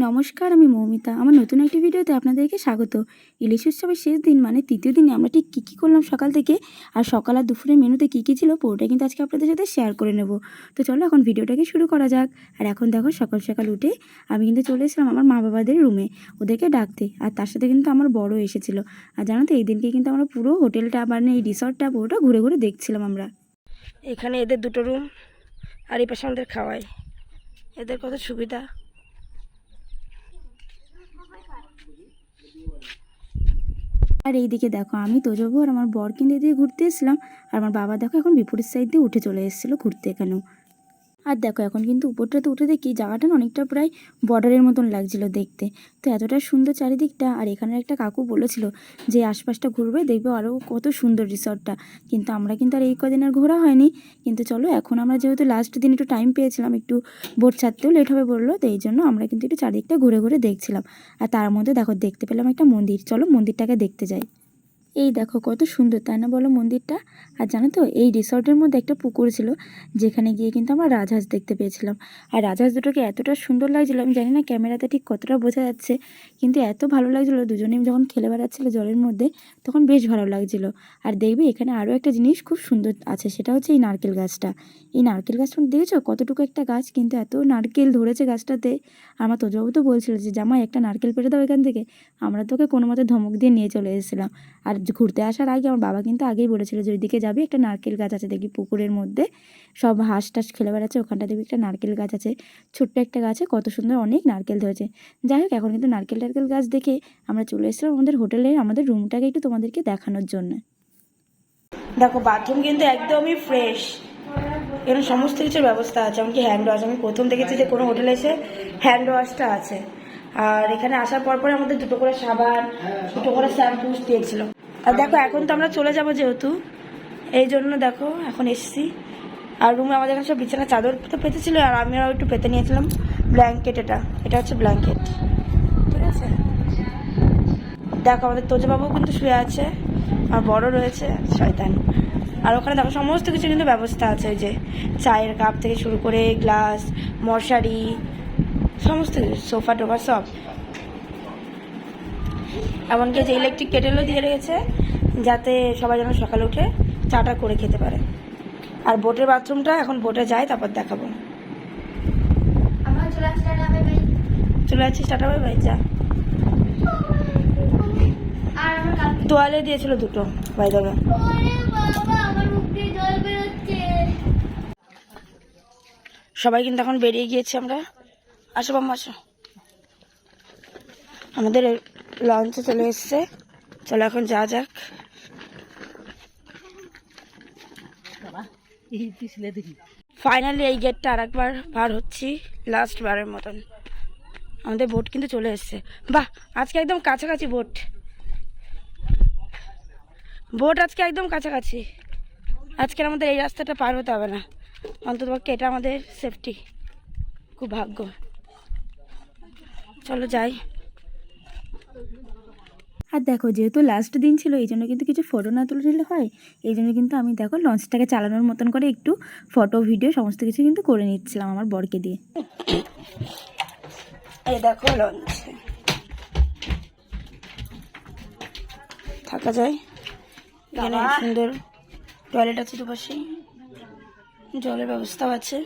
নমস্কার, আমি মৌমিতা। আমার নতুন একটি ভিডিওতে আপনাদেরকে স্বাগত। ইলিশ উৎসবের শেষ দিন মানে তৃতীয় দিনে আমরা ঠিক কী করলাম সকাল থেকে, আর সকাল আর দুপুরের মেনুতে কী ছিল পুরোটা কিন্তু আজকে আপনাদের সাথে শেয়ার করে নেব। তো চলো এখন ভিডিওটাকে শুরু করা যাক। আর এখন দেখো সকাল সকাল উঠে আমি কিন্তু চলে এসেছিলাম আমার মা বাবাদের রুমে ওদেরকে ডাকতে, আর তার সাথে কিন্তু আমার বড় এসেছিলো। আর জানো তো এই দিনকে কিন্তু আমরা পুরো হোটেলটা মানে এই রিসর্টটা পুরোটা ঘুরে ঘুরে দেখছিলাম আমরা। এখানে এদের দুটো রুম আর এই পাশে আমাদের খাওয়াই, এদের কত সুবিধা। আর এইদিকে দেখো আমি তোজবু আর আমার বর কিন্তু এদিকে ঘুরতে এসেছিলাম, আর আমার বাবা দেখো এখন বিপরীত সাইড দিয়ে উঠে চলে এসেছিলো ঘুরতে এখানেও। আর দেখো এখন কিন্তু উপরটাতে উঠে দেখি জায়গাটা না অনেকটা প্রায় বর্ডারের মতন লাগছিল দেখতে। তো এতটা সুন্দর চারিদিকটা, আর এখানের একটা কাকু বলেছিল যে আশপাশটা ঘুরবে দেখবে আরও কত সুন্দর রিসর্টটা। কিন্তু আমরা কিন্তু আর এই কদিন আর ঘোরা হয়নি। কিন্তু চলো এখন আমরা যেহেতু লাস্ট দিন একটু টাইম পেয়েছিলাম, একটু বোট ছাড়তেও লেট হবে বললো, তো এই জন্য আমরা কিন্তু একটু চারিদিকটা ঘুরে ঘুরে দেখছিলাম। আর তার মধ্যে দেখো দেখতে পেলাম একটা মন্দির, চলো মন্দিরটাকে দেখতে যাই। এই দেখো কত সুন্দর তাই না বলো মন্দিরটা। আর জানো তো এই রিসর্টের মধ্যে একটা পুকুর ছিল, যেখানে গিয়ে কিন্তু আমরা রাজহাঁস দেখতে পেয়েছিলাম। আর রাজহাঁস দুটোকে এতটা সুন্দর লাগছিলো, আমি জানি না ক্যামেরাতে ঠিক কতটা বোঝা যাচ্ছে, কিন্তু এত ভালো লাগছিলো দুজনেই যখন খেলে বেড়াচ্ছিলো জলের মধ্যে, তখন বেশ ভালো লাগছিলো। আর দেখবি এখানে আরও একটা জিনিস খুব সুন্দর আছে, সেটা হচ্ছে এই নারকেল গাছটা। এই নারকেল গাছটা দেখেছো কতটুকু একটা গাছ, কিন্তু এত নারকেল ধরেছে গাছটাতে। আমার তোজবাবু তো বলছিল যে জামাই একটা নারকেল পেড়ে দাও এখান থেকে। আমরা তোকে কোনো মতে ধমক দিয়ে নিয়ে চলে এসেছিলাম। আর ঘুরতে আসার আগে আমার বাবা কিন্তু আগেই বলেছিল যে ওইদিকে যাবি একটা নারকেল গাছ আছে দেখবি পুকুরের মধ্যে, সব হাঁস টাস খেলে বেড়াচ্ছে, ওখানটা দেখবি একটা নারকেল গাছ আছে, ছোট্ট একটা গাছে কত সুন্দর অনেক নারকেল ধরেছে। যাই হোক এখন কিন্তু নারকেল গাছ দেখে আমরা চলে এসেছিলাম আমাদের হোটেলে আমাদের রুমটাকে একটু তোমাদেরকে দেখানোর জন্য। দেখো বাথরুম কিন্তু একদমই ফ্রেশ, এখানে সমস্ত কিছুর ব্যবস্থা আছে, এমনকি হ্যান্ড ওয়াশ। আমি প্রথম দেখেছি যে কোনো হোটেলে এসে হ্যান্ড ওয়াশটা আছে। আর এখানে আসার পর পরে আমাদের দুটো করে সাবান, দুটো করে শ্যাম্পু দিয়েছিল। আর দেখো এখন তো আমরা চলে যাব যেহেতু, এই জন্য দেখো এখন এসছি। আর রুমে আমাদের এখানে সব বিছানা চাদর তো পেতেছিল, আর আমিও একটু পেতে নিয়েছিলাম ব্ল্যাঙ্কেট। এটা হচ্ছে ব্ল্যাঙ্কেট, ঠিক আছে। দেখো আমাদের তোজবাবু কিন্তু শুয়ে আছে, আর বড় রয়েছে শয়তান। আর ওখানে দেখো সমস্ত কিছু কিন্তু ব্যবস্থা আছে, ওই যে চায়ের কাপ থেকে শুরু করে গ্লাস, মশারি, সমস্ত কিছু, সোফা টোফা সব। এমনকি যে ইলেকট্রিক কেটেলও দিয়ে রয়েছে, যাতে সবাই যেন সকালে উঠে চাটা করে খেতে পারে। আর বোটের বাথরুমটা এখন বোটে যাই, তারপর দেখাবো। চলে যাচ্ছিস টাটা বাই বাই, যা। তোয়ালে দিয়েছিল দুটো, বাই দেবে। সবাই কিন্তু এখন বেরিয়ে গিয়েছি আমরা। আসো বাম্মা আসো, আমাদের লঞ্চে চলে এসছে। চলো এখন যা যাক। ফাইনালি এই গেটটা আর একবার পার হচ্ছি, লাস্ট বারের মতন। আমাদের বোট কিন্তু চলে এসছে। বাহ, আজকে একদম কাছাকাছি বোট আজকে একদম কাছাকাছি। আজকের আমাদের এই রাস্তাটা পার হতে হবে না, অন্ততপক্ষে এটা আমাদের সেফটি, খুব ভাগ্য। চলো যাই। আর দেখো যেহেতু লাস্ট দিন ছিল এই জন্য কিন্তু কিছু ফটো না তুলে নিলে হয়, এই জন্য কিন্তু আমি দেখো লঞ্চটাকে চালানোর মতন করে একটু ফটো ভিডিও সমস্ত কিছু কিন্তু করে নিচ্ছিলাম আমার বরকে দিয়ে। এই দেখো লঞ্চ থাকা যায়, এখানে সুন্দর টয়লেট আছে দুপাশেই, জলের ব্যবস্থাও আছে।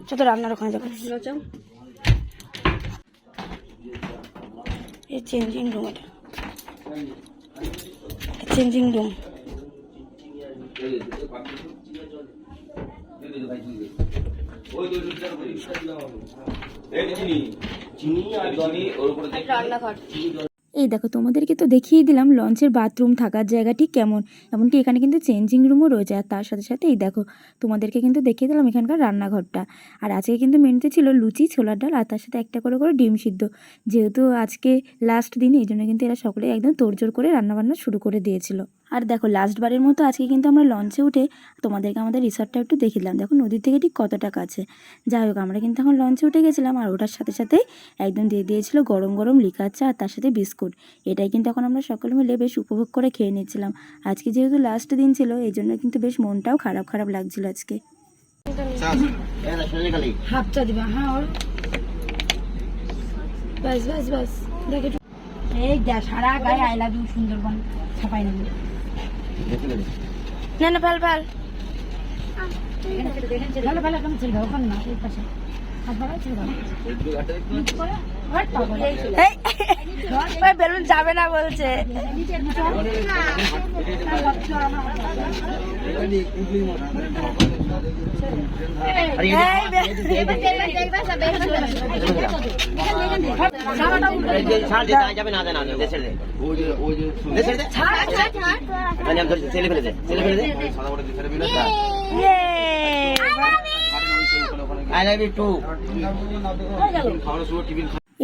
যত রান্নার ওখানে যাবো, এই চেঞ্জিং রুম, এটা চেঞ্জিং রুম। রান্নাঘর। এই দেখো তোমাদেরকে তো দেখিয়ে দিলাম লঞ্চের বাথরুম থাকার জায়গাটি কেমন, এমনকি এখানে কিন্তু চেঞ্জিং রুমও রয়েছে। আর তার সাথে সাথে এই দেখো তোমাদেরকে কিন্তু দেখিয়ে দিলাম এখানকার রান্নাঘরটা। আর আজকে কিন্তু মেনুতে ছিল লুচি, ছোলার ডাল, আর তার সাথে একটা করে করে ডিম সিদ্ধ। যেহেতু আজকে লাস্ট দিন এই জন্য কিন্তু এরা সকলে একদম তোড়জোড় করে রান্নাবান্না শুরু করে দিয়েছিল। আর দেখো লাস্ট বারের মতো আজকে কিন্তু আমরা লঞ্চে উঠে তোমাদেরকে আমাদের রিসর্টটা একটু দেখে দিলাম। দেখো নদীর থেকে ঠিক কতটা কাছে। যাই হোক আমরা কিন্তু এখন লঞ্চে উঠে গেছিলাম, আর ওটার সাথে সাথেই একদম দিয়ে দিয়েছিল গরম গরম লিকার চা, আর তার সাথে বিস্কুট। এটাই কিন্তু এখন আমরা সকলে মিলে বেশ উপভোগ করে খেয়ে নিচ্ছিলাম। আজকে যেহেতু লাস্ট দিন ছিল এই জন্য কিন্তু বেশ মনটাও খারাপ খারাপ লাগছিল আজকে। হাফ চা দিবা। হ্যাঁ, বাস বাস বাস দেখে এই যা সারা গায়ে আই লাভ ইউ সুন্দরবন ছাপাই নেবে না না ফেল ফেল ভালো ভালো কেমন ছিল ওখান না এই পাশে হাত বাড়াই ছিল এই বেলুন যাবে না বলছে।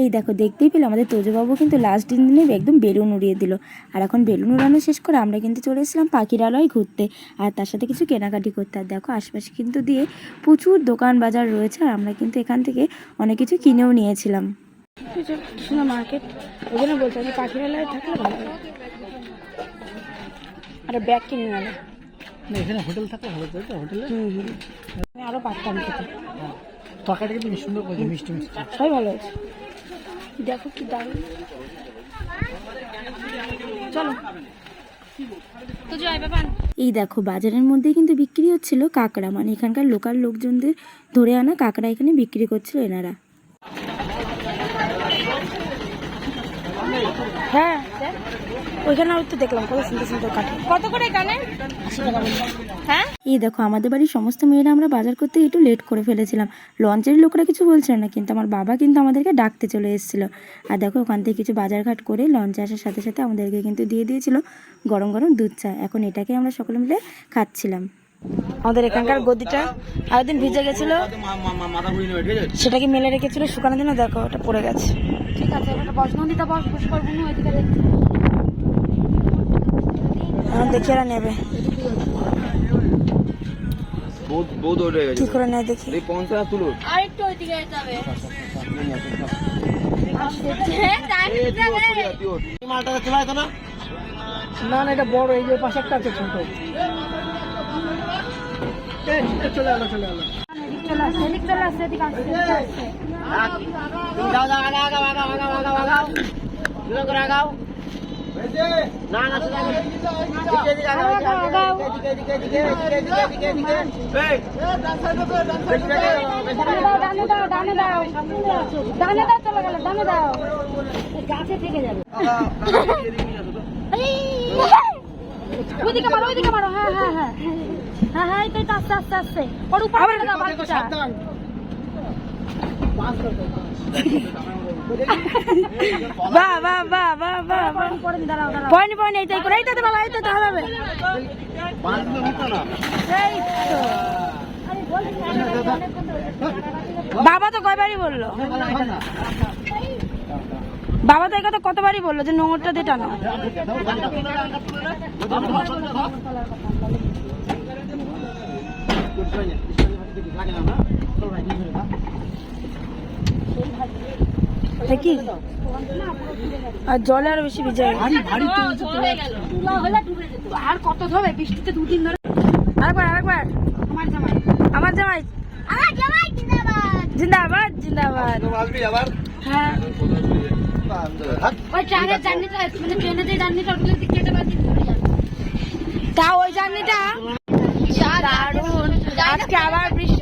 এই দেখো দেখতেই পেলে আমাদের তোজবাবু কিন্তু লাস্ট দিনে একদম বেলুন উড়িয়ে দিল। আর এখন বেলুন উড়ানো শেষ করে আমরা কিন্তু চলে এসেছিলাম পাখিরালয় ঘুরতে আর তার সাথে কিছু কেনাকাটি করতে। আর দেখো আশপাশে কিন্তু দিয়ে প্রচুর দোকান বাজার রয়েছে আর আমরা কিন্তু এখান থেকে অনেক কিছু কিনেও নিয়েছিলাম। সুন্দর মার্কেট, ওই জন্য বলছি আমি পাখিরালয়ে থাকলে ভালো হয়। আর ব্যাগ কিনে নেবে এখানে হোটেল থাকলে ভালো তো হোটেলে আমি আরো পারতাম খেতে। তরকারিটা কিন্তু সুন্দর করেছে মিষ্টি মিষ্টি সবাই ভালো আছে। দেখো কি দারুণ। চলো এই দেখো বাজারের মধ্যে কিন্তু বিক্রি হচ্ছিল কাঁকড়া, মানে এখানকার লোকাল লোকজনদের ধরে আনা কাঁকড়া এখানে বিক্রি করছিল এনারা। হ্যাঁ ওইখানে তো দেখলাম কত সুন্দর সুন্দর কাঠি। কত করে এখানে? 80 টাকা বললাম। হ্যাঁ এই দেখো আমাদের বাড়ির সমস্ত মেয়েরা আমরা বাজার করতে একটু লেট করে ফেলেছিলাম। লঞ্চের লোকরা কিছু বলছিল না, কিন্তু আমার বাবা কিন্তু আমাদেরকে ডাকতে চলে এসেছিলো। আর দেখো ওখান থেকে কিছু বাজারঘাট করে লঞ্চে আসার সাথে সাথে আমাদেরকে কিন্তু দিয়ে দিয়েছিল গরম গরম দুধ চা। এখন এটাকে আমরা সকলে মিলে খাচ্ছিলাম। আমাদের এখানকার গদিটা আরেকদিন ভিজে গেছিল, সেটাকে মেলে রেখেছিল শুকানোর জন্য। দেখো ওটা পড়ে গেছে। ঠিক আছে এটা বস নন্দিতা বস পুষ্কর বুনু এদিকে দেখ এখন দেখি এরা নেবে কি করে নেয় দেখি। আরেকটু ওইদিকে যেতে হবে না না এটা বড়, এই যে পাশে একটা আছে ছোট। চলে এলো চলে এলো চলে আসছে এদিক চলে আসছে এদিকে আসছে ডানে দাও ডানে দাও ডানে দাও চলে গেল ডানে দাও গাছে থেকে যাবে ওইদিকে মারো হ্যাঁ হ্যাঁ হ্যাঁ হ্যাঁ হ্যাঁ এই তো আস্তে আস্তে আস্তে ওর উপরে দাও বাচ্চা বাহ বাহ বাহ বাহ বাহ বাহ। পড়েন দাঁড়াও দাঁড়াও পয়নি পয়নি এইটাই করে এইটাতে বাবা এইটাতে হবে। এই তো বাবা তো কয়বারই বললো, বাবা তো এই কথা কতবারই বললো যে নোংরটা দিয়ে টানো। কি আর জলে আরো বেশি ভিজে আর কত ধরে বৃষ্টিতে দুদিন ধরে আরেকবার আরেকবার। আমার জামাই জিন্দাবাদ জিন্দাবাদ। হ্যাঁ ওই ট্রেনের জার্নিটা মানে ট্রেনে যে জার্নিটা ওগুলো দিক কেটে বাদ দিতে হবে তা ওই জার্নিটা দারুণ। আজকে আবার বৃষ্টি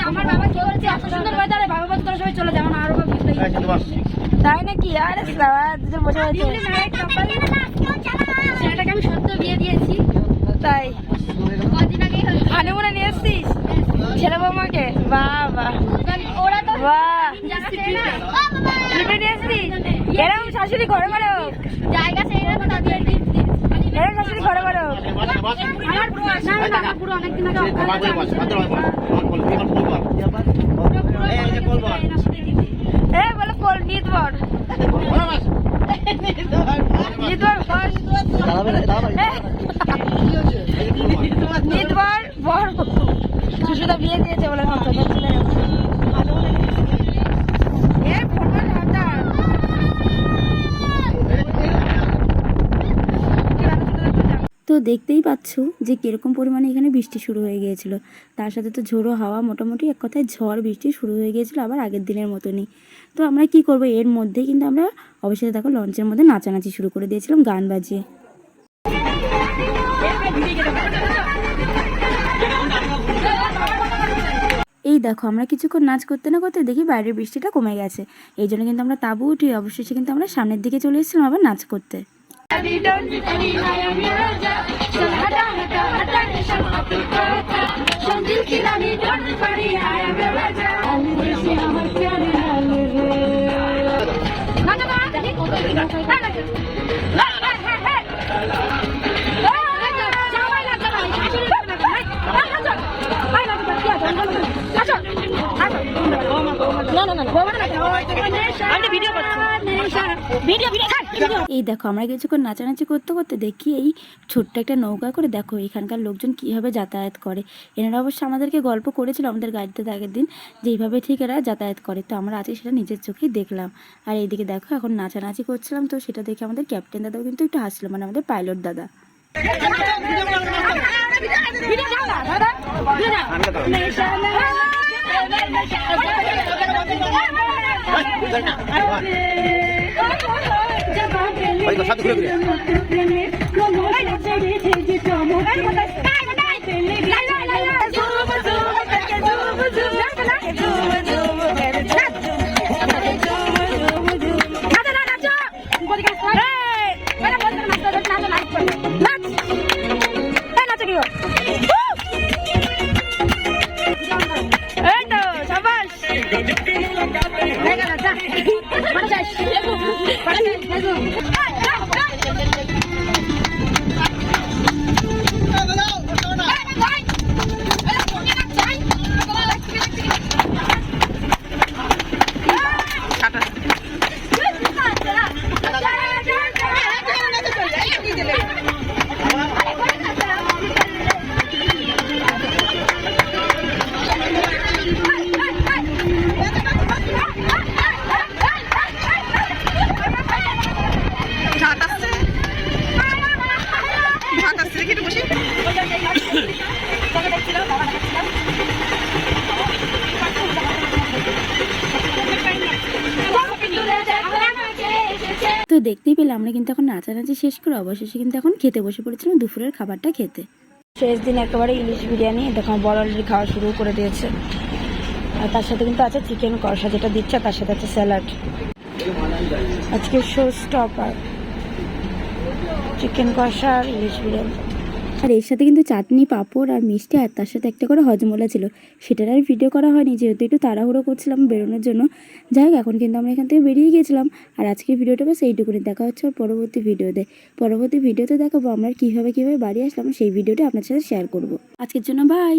আমার বাবা কি বলছে এত সুন্দর ওয়েদারে বাবা বাদ করে সবাই চলে যাবে না আরো তাই নাকি? আরে দুজন বসে হয়েছে সেটাকে আমি সত্য বিয়ে দিয়েছি তাই। কদিন আগে হানিমুনে নিয়ে এসছিস ছেলে বৌমাকে? বাহ বাহ ওরা তো বাহ যাচ্ছে নিয়ে এসছিস। এরকম শাশুড়ি ঘরে মারো, জায়গা সেই না তাদের এরকম শাশুড়ি ঘরে মারো। আমার পুরো আসা না আমার পুরো অনেকদিন আগে এ বলে কোল নিতবর নিতবর বর সুশুদা বিয়ে দিয়েছে বলে তো দেখতেই পাচ্ছ যে কীরকম পরিমাণে এখানে বৃষ্টি শুরু হয়ে গিয়েছিল, তার সাথে তো ঝোড়ো হাওয়া, মোটামুটি এক কথায় ঝড় বৃষ্টি শুরু হয়ে গিয়েছিল আবার আগের দিনের মতনই। তো আমরা কি করব, এর মধ্যেই কিন্তু আমরা অবশ্যই দেখো লঞ্চের মধ্যে নাচানাচি শুরু করে দিয়েছিলাম গান বাজিয়ে। এই দেখো আমরা কিছুক্ষণ নাচ করতে না করতে দেখি বাইরের বৃষ্টিটা কমে গেছে, এই জন্য কিন্তু আমরা তাঁবু উঠিয়ে অবশেষে কিন্তু আমরা সামনের দিকে চলে এসেছিলাম আবার নাচ করতে। এই দেখো আমরা কিছুক্ষণ নাচানাচি করতে করতে দেখি এই ছোট্ট একটা নৌকা করে দেখো এখানকার লোকজন কীভাবে যাতায়াত করে। এনারা অবশ্য আমাদেরকে গল্প করেছিল আমাদের গাড়িতে আগের দিন যে এইভাবে ঠিক এরা যাতায়াত করে, তো আমরা আজকে সেটা নিজের চোখেই দেখলাম। আর এইদিকে দেখো এখন নাচানাচি করছিলাম, তো সেটা দেখে আমাদের ক্যাপ্টেন দাদাও কিন্তু একটু হাসলো, মানে আমাদের পাইলট দাদা। তো দেখতেই পেলে আমরা কিন্তু এখন নাচানাচি শেষ করে অবশেষে কিন্তু এখন খেতে বসে পড়েছিলাম দুপুরের খাবারটা খেতে। শেষ দিন একেবারে ইলিশ বিরিয়ানি দেখো বড় অলরেডি খাওয়া শুরু করে দিয়েছে, আর তার সাথে কিন্তু আছে চিকেন কষা যেটা দিচ্ছে, তার সাথে আছে স্যালাড। আজকে শো স্টপার চিকেন কষা আর ইলিশ বিরিয়ানি। আর এর সাথে কিন্তু চাটনি, পাঁপড় আর মিষ্টি, আর তার সাথে একটা করে হজমোলা ছিল, সেটার আর ভিডিও করা হয়নি যেহেতু একটু তাড়াহুড়ো করছিলাম বেরোনোর জন্য। যাই হোক এখন কিন্তু আমরা এখান থেকে বেরিয়ে গেছিলাম, আর আজকের ভিডিওটা বাস এইটুকুনি। দেখা হচ্ছে পরবর্তী ভিডিওতে দেখাবো আমরা কীভাবে বাড়ি আসলাম, সেই ভিডিওটা আপনার সাথে শেয়ার করব। আজকের জন্য বাই।